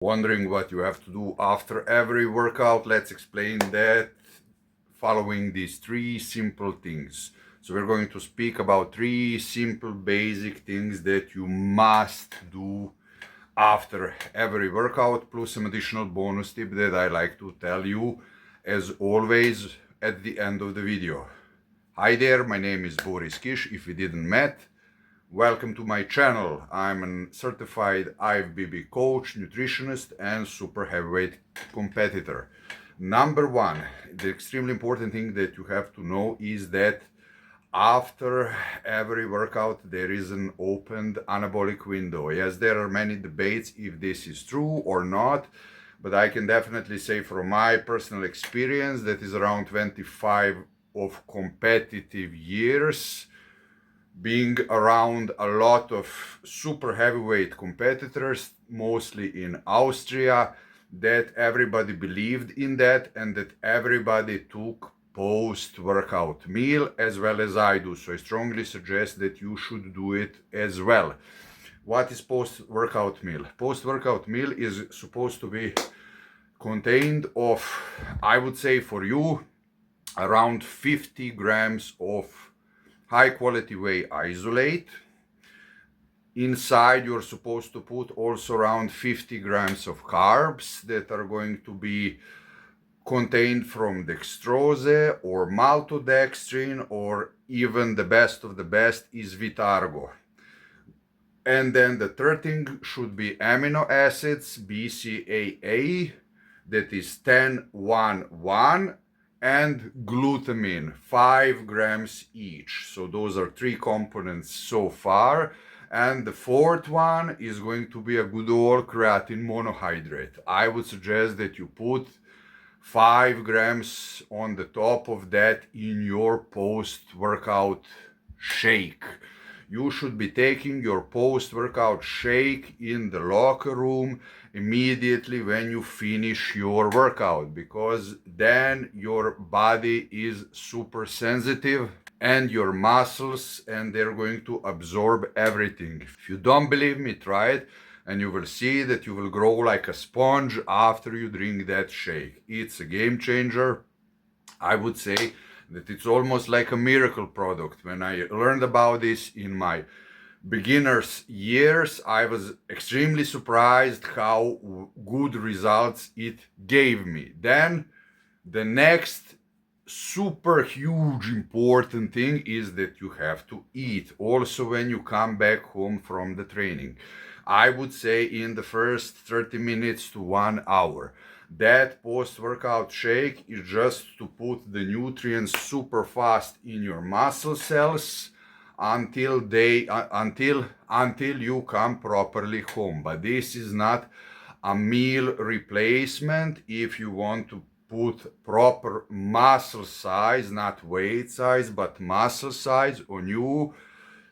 Wondering what you have to do after every workout? Let's explain that following these three simple things. So we're going to speak about three simple basic things that you must do after every workout, plus some additional bonus tip that I like to tell you as always at the end of the video. Hi there, my name is Boris Kish, if we didn't met. Welcome to my channel. I'm a certified IFBB coach, nutritionist, and super heavyweight competitor. Number one, the extremely important thing that you have to know is that after every workout there is an opened anabolic window. Yes, there are many debates if this is true or not, but I can definitely say from my personal experience that is around 25 of competitive years, being around a lot of super heavyweight competitors, mostly in Austria, that everybody believed in that and that everybody took post-workout meal as well as I do. So I strongly suggest that you should do it as well. What is post-workout meal? Post-workout meal is supposed to be contained of, I would say for you, around 50 grams of high quality whey isolate. Inside you're supposed to put also around 50 grams of carbs that are going to be contained from dextrose or maltodextrin, or even the best of the best is Vitargo. And then the third thing should be amino acids, BCAA, that is 10-1-1, and glutamine, 5 grams each. So those are three components so far. And the fourth one is going to be a good old creatine monohydrate. I would suggest that you put 5 grams on the top of that in your post-workout shake. You should be taking your post-workout shake in the locker room immediately when you finish your workout, because then your body is super sensitive and your muscles, and they're going to absorb everything. If you don't believe me, try it and you will see that you will grow like a sponge after you drink that shake. It's a game changer. I would say that it's almost like a miracle product. When I learned about this in my beginner's years, I was extremely surprised how good results it gave me. Then the next super huge important thing is that you have to eat also when you come back home from the training. I would say in the first 30 minutes to 1 hour. That post-workout shake is just to put the nutrients super fast in your muscle cells until you come properly home. But this is not a meal replacement. If you want to put proper muscle size, not weight size, but muscle size on you,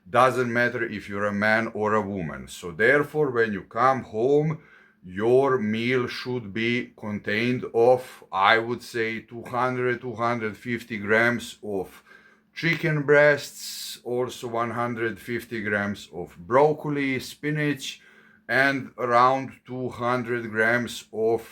doesn't matter if you're a man or a woman. So therefore, when you come home, your meal should be contained of, I would say, 200-250 grams of chicken breasts, also 150 grams of broccoli, spinach, and around 200 grams of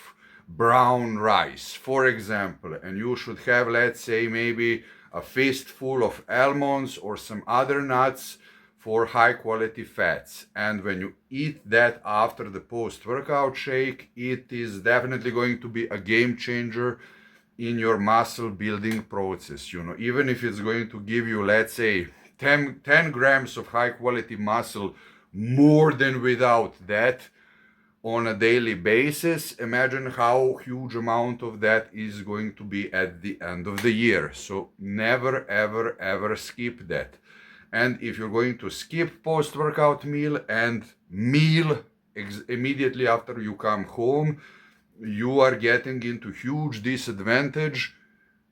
brown rice, for example. And you should have, let's say, maybe a fistful of almonds or some other nuts for high quality fats. And when you eat that after the post-workout shake, it is definitely going to be a game changer in your muscle building process. You know, even if it's going to give you, let's say, 10 grams of high quality muscle more than without that on a daily basis, imagine how huge amount of that is going to be at the end of the year. So never ever ever skip that. And if you're going to skip post-workout meal and meal immediately after you come home, you are getting into huge disadvantage,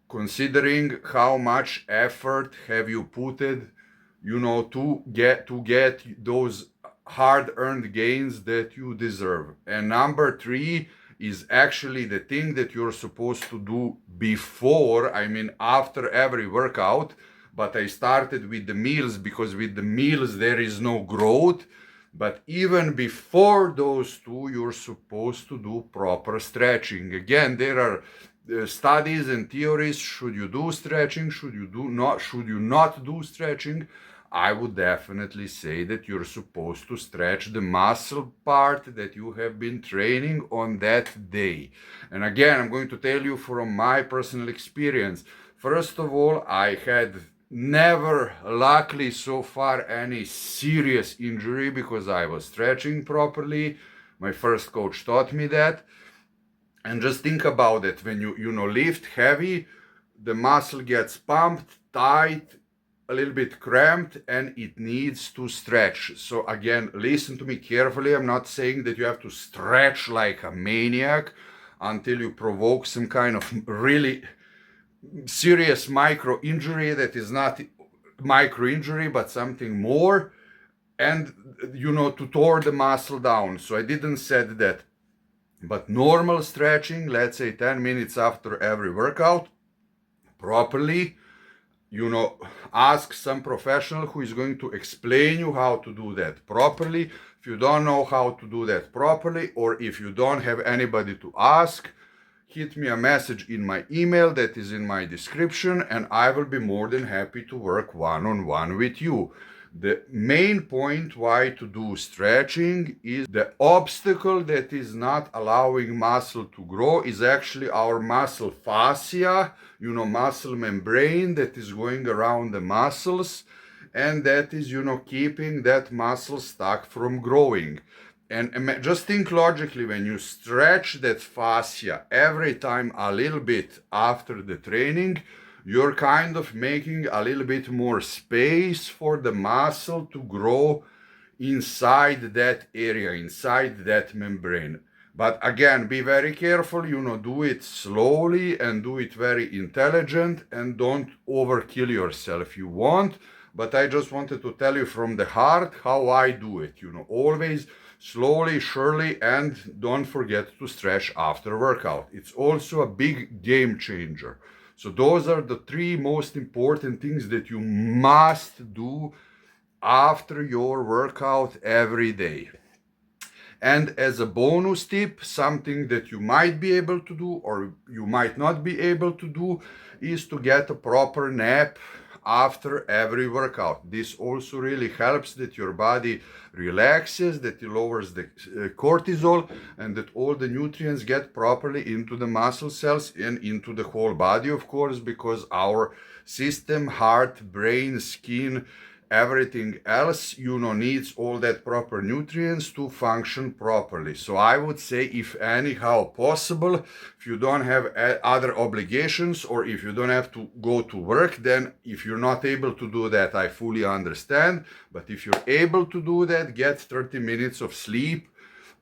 considering how much effort have you put it, you know, to get those hard-earned gains that you deserve. And number three is actually the thing that you're supposed to do before, I mean after every workout, but I started with the meals because with the meals there is no growth. But even before those two, you're supposed to do proper stretching. Again, there are studies and theories. Should you do stretching? Should you not do stretching? I would definitely say that you're supposed to stretch the muscle part that you have been training on that day. And again, I'm going to tell you from my personal experience. First of all, I had never, luckily so far, any serious injury because I was stretching properly. My first coach taught me that. And just think about it. When you lift heavy, the muscle gets pumped, tight, a little bit cramped, and it needs to stretch. So again, listen to me carefully. I'm not saying that you have to stretch like a maniac until you provoke some kind of really serious micro injury that is not micro injury but something more, and to tore the muscle down. So I didn't said that, but normal stretching, let's say 10 minutes after every workout, properly, ask some professional who is going to explain you how to do that properly. If you don't know how to do that properly, or if you don't have anybody to ask, hit me a message in my email that is in my description, and I will be more than happy to work one-on-one with you. The main point why to do stretching is the obstacle that is not allowing muscle to grow is actually our muscle fascia, muscle membrane that is going around the muscles, and that is, keeping that muscle stuck from growing. And just think logically, when you stretch that fascia every time a little bit after the training, you're kind of making a little bit more space for the muscle to grow inside that area, inside that membrane. But again, be very careful, do it slowly and do it very intelligent, and don't overkill yourself. You won't, but I just wanted to tell you from the heart how I do it, always slowly, surely, and don't forget to stretch after workout. It's also a big game changer. So those are the three most important things that you must do after your workout every day. And as a bonus tip, something that you might be able to do or you might not be able to do is to get a proper nap after every workout. This also really helps that your body relaxes, that it lowers the cortisol, and that all the nutrients get properly into the muscle cells and into the whole body, of course, because our system, heart, brain, skin, everything else, needs all that proper nutrients to function properly. So I would say, if anyhow possible, if you don't have other obligations, or if you don't have to go to work, then if you're not able to do that, I fully understand. But if you're able to do that, get 30 minutes of sleep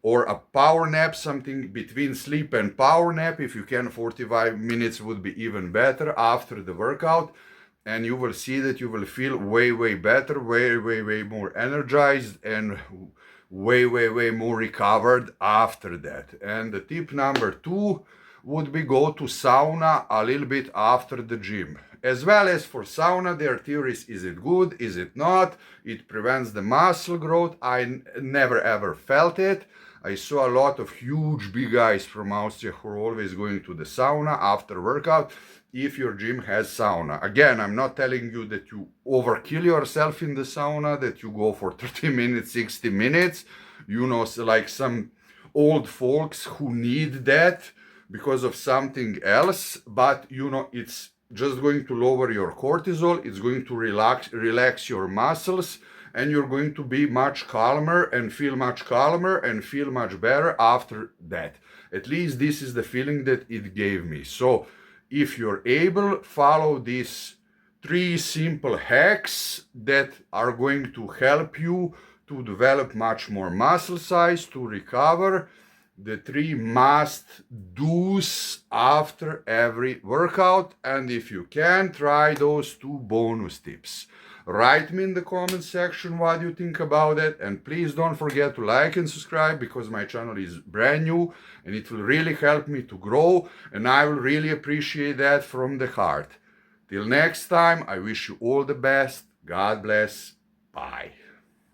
or a power nap, something between sleep and power nap. If you can, 45 minutes would be even better after the workout. And you will see that you will feel way, way better, way, way, way more energized, and way, way, way more recovered after that. And the tip number 2 would be go to sauna a little bit after the gym. As well as for sauna, there are theories, is it good, is it not? It prevents the muscle growth. I never ever felt it. I saw a lot of huge big guys from Austria who are always going to the sauna after workout. If your gym has sauna. Again, I'm not telling you that you overkill yourself in the sauna, that you go for 30 minutes, 60 minutes, so like some old folks who need that because of something else, but it's just going to lower your cortisol, it's going to relax your muscles, and you're going to be much calmer and feel much better after that. At least this is the feeling that it gave me. So if you're able, follow these 3 simple hacks that are going to help you to develop much more muscle size, to recover. The 3 must-dos after every workout. And if you can, try those 2 bonus tips. Write me in the comment section what you think about it, and please don't forget to like and subscribe, because my channel is brand new and it will really help me to grow, and I will really appreciate that from the heart. Till next time, I wish you all the best. God bless. Bye.